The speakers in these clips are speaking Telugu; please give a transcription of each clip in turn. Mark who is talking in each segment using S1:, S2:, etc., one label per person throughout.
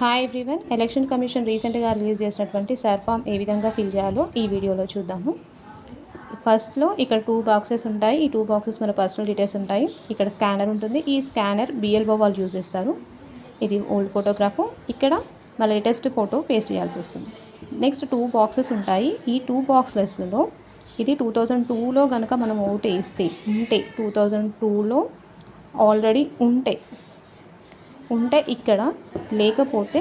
S1: Hi everyone. ఎలక్షన్ కమిషన్ రీసెంట్గా రిలీజ్ చేసినటువంటి సర్ ఫామ్ ఏ విధంగా ఫిల్ చేయాలో ఈ వీడియోలో చూద్దాము. ఫస్ట్లో ఇక్కడ 2 బాక్సెస్ ఉంటాయి. ఈ 2 బాక్సెస్ మన పర్సనల్ డీటెయిల్స్ ఉంటాయి. ఇక్కడ స్కానర్ ఉంటుంది. ఈ స్కానర్ BLO వాళ్ళు యూజ్ చేస్తారు. ఇది ఓల్డ్ ఫోటోగ్రాఫ్. ఇక్కడ మన లేటెస్ట్ ఫోటో పేస్ట్ చేయాల్సి వస్తుంది. నెక్స్ట్ 2 బాక్సెస్ ఉంటాయి. ఈ 2 బాక్సెస్లో ఇది 2002లో కనుక మనం ఓటు వేస్తే 2002లో ఆల్రెడీ ఉంటే ఇక్కడ, లేకపోతే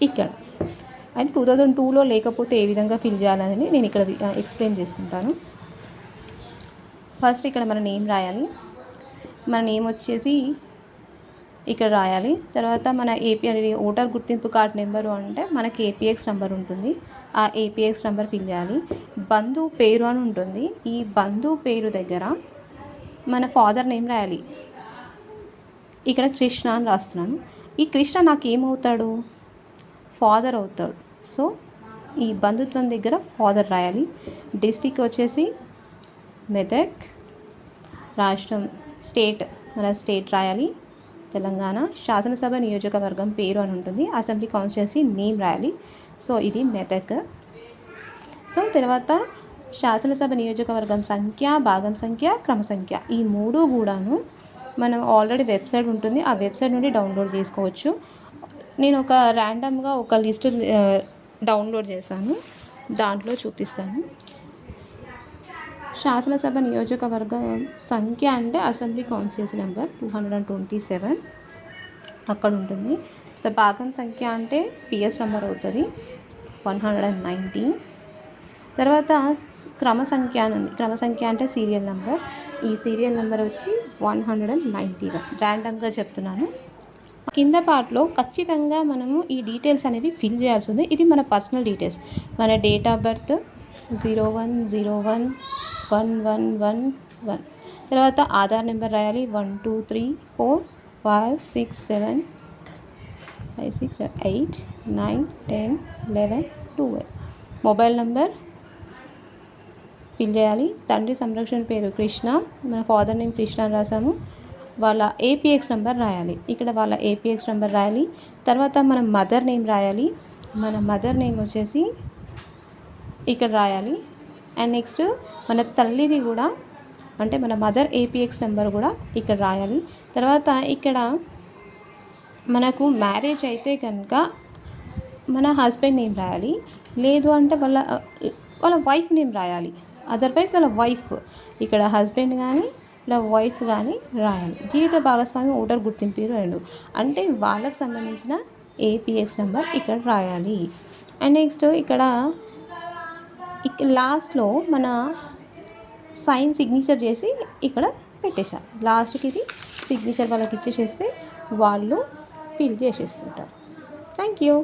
S1: ఇక్కడ. అండ్ 2002లో లేకపోతే ఏ విధంగా ఫిల్ చేయాలని నేను ఇక్కడ ఎక్స్ప్లెయిన్ చేస్తుంటాను. ఫస్ట్ ఇక్కడ మన నేమ్ రాయాలి. మన నేమ్ వచ్చేసి ఇక్కడ రాయాలి. తర్వాత మన ఓటర్ గుర్తింపు కార్డ్ నెంబరు అంటే మనకి APX నెంబర్ ఉంటుంది. ఆ APX నెంబర్ ఫిల్ చేయాలి. బంధువు పేరు అని ఉంటుంది. ఈ బంధువు పేరు దగ్గర మన ఫాదర్ నేమ్ రాయాలి. ఇక్కడ కృష్ణ అని రాస్తున్నాను. ఈ కృష్ణ నాకు ఏమవుతాడు? ఫాదర్ అవుతాడు. సో ఈ బంధుత్వం దగ్గర ఫాదర్ రాయాలి. డిస్ట్రిక్ట్ వచ్చేసి మెదక్. రాష్ట్రం మన స్టేట్ రాయాలి తెలంగాణ. శాసనసభ నియోజకవర్గం పేరు అని ఉంటుంది. అసెంబ్లీ కాన్స్టిట్యున్సీ నేమ్ రాయాలి. సో ఇది మెదక్. సో తర్వాత శాసనసభ నియోజకవర్గం సంఖ్య, భాగం సంఖ్య, క్రమ సంఖ్య ఈ 3 కూడాను మనం ఆల్రెడీ వెబ్సైట్ ఉంటుంది. ఆ వెబ్సైట్ నుండి డౌన్లోడ్ చేసుకోవచ్చు. నేను ఒక ర్యాండమ్గా ఒక లిస్ట్ డౌన్లోడ్ చేశాను. దాంట్లో చూపిస్తాను. శాసనసభ నియోజకవర్గం సంఖ్య అంటే అసెంబ్లీ కాన్స్టిట్యున్సీ నెంబర్ 227 అక్కడ ఉంటుంది. సో భాగం సంఖ్య అంటే PS నెంబర్ అవుతుంది 119. తర్వాత క్రమ సంఖ్య అని ఉంది. క్రమ సంఖ్య అంటే సీరియల్ నెంబర్. ఈ సీరియల్ నెంబర్ వచ్చి 191. ర్యాండమ్గా చెప్తున్నాను. కింద పార్ట్లో ఖచ్చితంగా మనము ఈ డీటెయిల్స్ అనేవి ఫిల్ చేయాల్సి ఉంది. ఇది మన పర్సనల్ డీటెయిల్స్. మన డేట్ ఆఫ్ బర్త్ 01011111. తర్వాత ఆధార్ నెంబర్ రాయాలి 123456789109101112. మొబైల్ నెంబర్ ఫిల్ చేయాలి. తండ్రి సంరక్షణ పేరు కృష్ణ. మన ఫాదర్ నేమ్ కృష్ణ అని రాసాము. వాళ్ళ APX నెంబర్ రాయాలి. ఇక్కడ వాళ్ళ APX నెంబర్ రాయాలి. తర్వాత మన మదర్ నేమ్ రాయాలి. మన మదర్ నేమ్ వచ్చేసి ఇక్కడ రాయాలి. అండ్ నెక్స్ట్ మన తల్లిది కూడా అంటే మన మదర్ APX నెంబర్ కూడా ఇక్కడ రాయాలి. తర్వాత ఇక్కడ మనకు మ్యారేజ్ అయితే కనుక మన హస్బెండ్ నేమ్ రాయాలి. లేదు అంటే వాళ్ళ వైఫ్ నేమ్ రాయాలి. అదర్వైజ్ వాళ్ళ వైఫ్, ఇక్కడ హస్బెండ్ కానీ ఇలా వైఫ్ కానీ రాయాలి. జీవిత భాగస్వామి ఓటర్ గుర్తింపు పేరు 2 అంటే వాళ్ళకి సంబంధించిన APX నెంబర్ ఇక్కడ రాయాలి. అండ్ నెక్స్ట్ ఇక్కడ లాస్ట్లో మన సిగ్నేచర్ చేసి ఇక్కడ పెట్టేశారు. లాస్ట్కి ఇది సిగ్నేచర్ వాళ్ళకి ఇచ్చేసేస్తే వాళ్ళు ఫిల్ చేసేస్తుంటారు. Thank you.